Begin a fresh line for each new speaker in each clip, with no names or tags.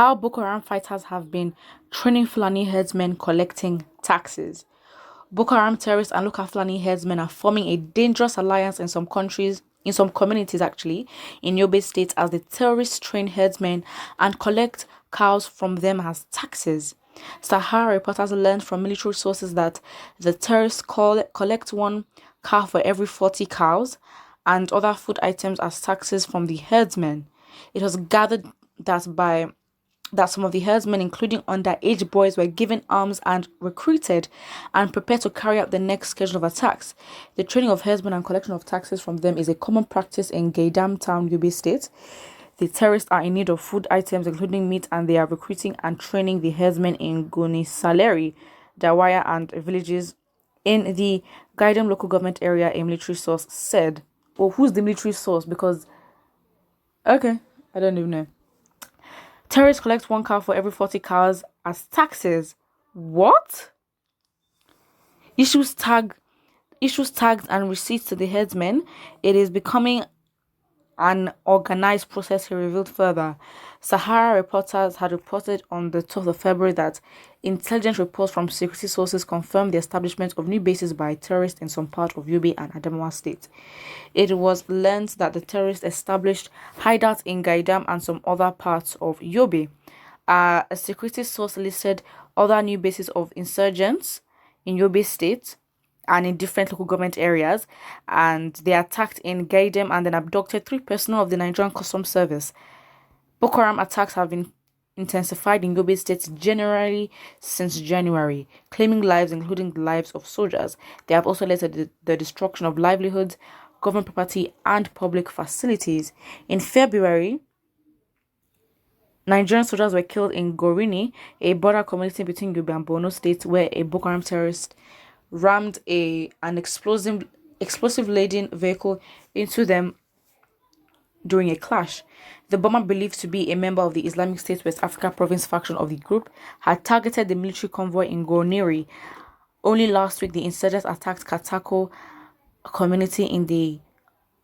How Boko Haram fighters have been training Fulani herdsmen collecting taxes. Boko Haram terrorists and local Fulani herdsmen are forming a dangerous alliance in some communities actually, in Yobe State, as the terrorists train herdsmen and collect cows from them as taxes. Sahara reporters learned from military sources that the terrorists collect one cow for every 40 cows and other food items as taxes from the herdsmen. It was gathered that some of the herdsmen, including underage boys, were given arms and recruited and prepared to carry out the next schedule of attacks. The training of herdsmen and collection of taxes from them is a common practice in Gaidam town, Yobe State. The terrorists are in need of food items, including meat, and they are recruiting and training the herdsmen in Goni Saleri, Dawaya, and villages in the Gaidam local government area, a military source said. Well, who's the military source? Because, okay, I don't even know. Terrorists collect one cow for every 40 cows as taxes. What? Issues tags and receipts to the herdsmen. It is becoming an organized process, he revealed further. Sahara reporters had reported on the 12th of February that intelligence reports from security sources confirmed the establishment of new bases by terrorists in some part of Yobe and Adamawa State. It was learned that the terrorists established hideouts in Gaidam and some other parts of Yobe. A security source listed other new bases of insurgents in Yobe State and in different local government areas, and they attacked in Gaidam and then abducted 3 personnel of the Nigerian Customs Service. Boko Haram attacks have been intensified in Yobe State generally since January, claiming lives, including the lives of soldiers. They have also led to the destruction of livelihoods, government property, and public facilities. In February, Nigerian soldiers were killed in Gorini, a border community between Yobe and Borno State, where a Boko Haram terrorist rammed an explosive-laden vehicle into them during a clash. The bomber, believed to be a member of the Islamic State West Africa Province faction of the group, had targeted the military convoy in Goniri. Only last week, the insurgents attacked Katako community in the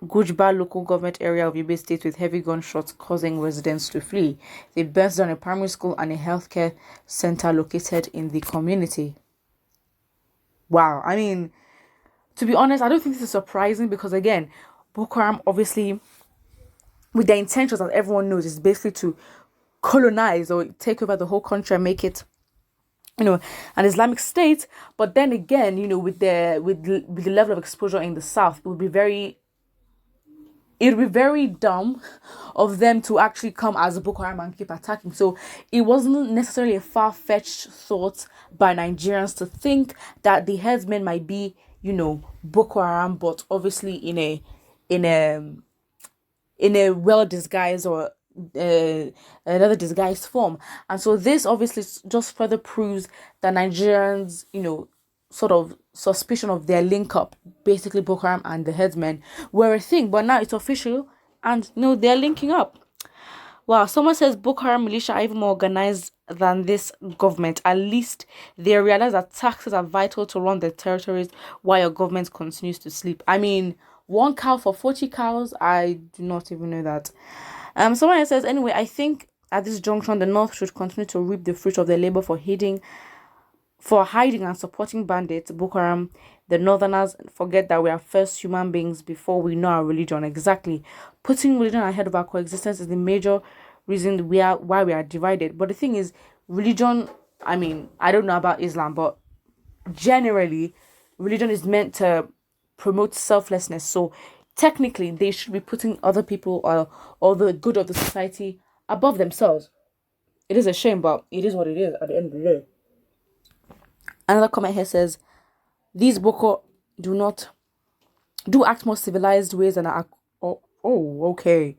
Gujba local government area of Yobe State with heavy gunshots, causing residents to flee. They burst down a primary school and a healthcare center located in the community. Wow, I mean, to be honest, I don't think this is surprising because, again, Boko Haram, obviously, with their intentions, as everyone knows, is basically to colonize or take over the whole country and make it, an Islamic state. But then again, with the level of exposure in the south, it would be very dumb of them to actually come as Boko Haram and keep attacking. So it wasn't necessarily a far-fetched thought by Nigerians to think that the herdsmen might be, Boko Haram, but obviously in a well disguised or another disguised form. And so this obviously just further proves that Nigerians, sort of suspicion of their link up, basically Boko Haram and the herdsmen, were a thing, but now it's official and they're linking up. Wow, someone says Boko Haram militia are even more organized than this government. At least they realize that taxes are vital to run their territories while your government continues to sleep. I mean, 1 cow for 40 cows? I do not even know that. Someone else says, anyway, I think at this junction, the North should continue to reap the fruit of their labor for hiding and supporting bandits, Boko Haram. The Northerners forget that we are first human beings before we know our religion. Exactly. Putting religion ahead of our coexistence is the major reason why we are divided. But the thing is, religion, I mean, I don't know about Islam, but generally, religion is meant to promote selflessness. So technically, they should be putting other people or the good of the society above themselves. It is a shame, but it is what it is at the end of the day. Another comment here says, these Boko do act more civilized ways than okay.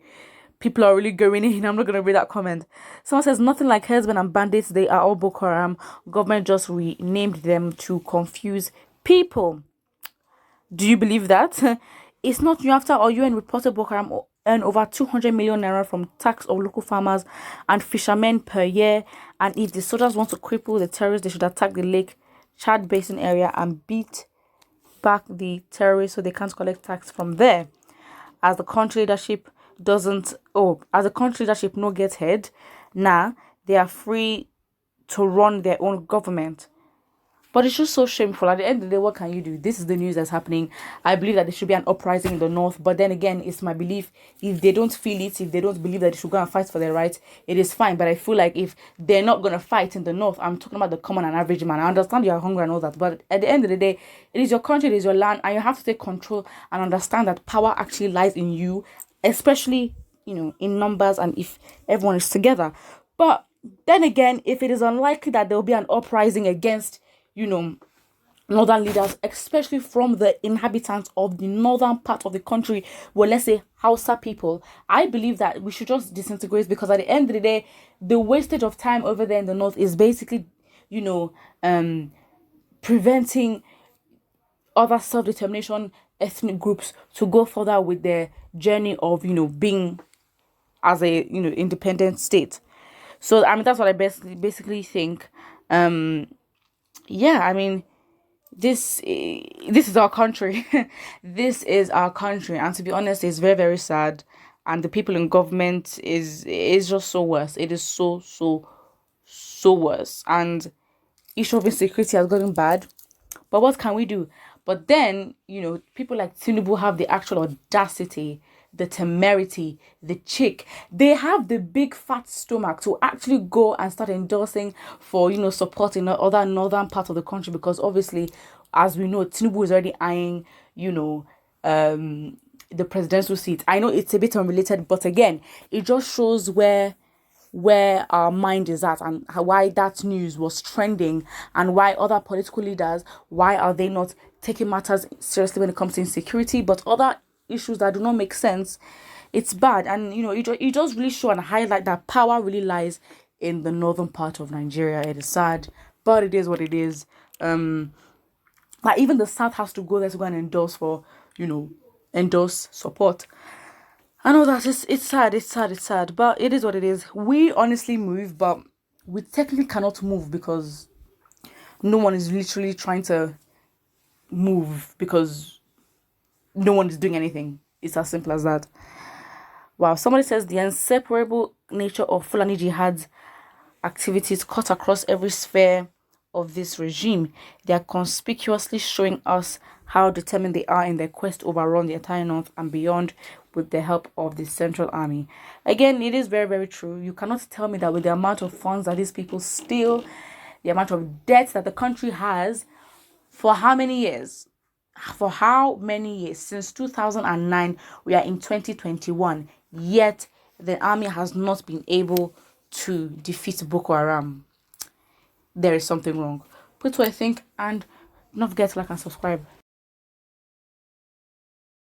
People are really going in. I'm not going to read that comment. Someone says, nothing like herdsmen and bandits. They are all Boko Haram. Government just renamed them to confuse people. Do you believe that? It's not new. After all, UN reported Boko Haram earn over 200 million naira from tax of local farmers and fishermen per year. And if the soldiers want to cripple the terrorists, they should attack the Lake Chad Basin area and beat back the terrorists so they can't collect tax from there. As the country leadership no get head, now they are free to run their own government. But it's just so shameful. At the end of the day, what can you do? This is the news that's happening. I believe that there should be an uprising in the north. But then again, it's my belief. If they don't feel it, if they don't believe that they should go and fight for their rights, it is fine. But I feel like if they're not going to fight in the north, I'm talking about the common and average man. I understand you're hungry and all that. But at the end of the day, it is your country, it is your land. And you have to take control and understand that power actually lies in you. Especially, in numbers and if everyone is together. But then again, if it is unlikely that there will be an uprising against northern leaders, especially from the inhabitants of the northern part of the country, well, let's say Hausa people, I believe that we should just disintegrate, because at the end of the day, the wastage of time over there in the north is basically, preventing other self-determination ethnic groups to go further with their journey of, being as a, independent state. So, that's what I basically think. Yeah, this is our country. This is our country, and to be honest, it's very, very sad. And the people in government is just so worse. It is so worse, and issue of insecurity has gotten bad. But what can we do? But then, people like Tinubu have the actual audacity, the temerity, the cheek. They have the big fat stomach to actually go and start endorsing for, support in other northern part of the country, because obviously, as we know, Tinubu is already eyeing, the presidential seat. I know it's a bit unrelated, but again, it just shows where our mind is at, and why that news was trending, and why other political leaders, why are they not taking matters seriously when it comes to insecurity, but other issues that do not make sense. It's bad. And it does really show and highlight that power really lies in the northern part of Nigeria. It is sad, but it is what it is. Like even the south has to go there to go and endorse support. I know that it's sad, but it is what it is. We honestly move, but we technically cannot move because no one is literally trying to move, because no one is doing anything. It's as simple as that. Wow, somebody says the inseparable nature of Fulani Jihad's activities cut across every sphere of this regime. They are conspicuously showing us how determined they are in their quest to overrun the entire north and beyond with the help of the Central Army. Again, it is very, very true. You cannot tell me that with the amount of funds that these people steal, the amount of debt that the country has, for how many years? For how many years? Since 2009, we are in 2021, yet the army has not been able to defeat Boko Haram. There is something wrong. Put what I think, and don't forget to like and subscribe.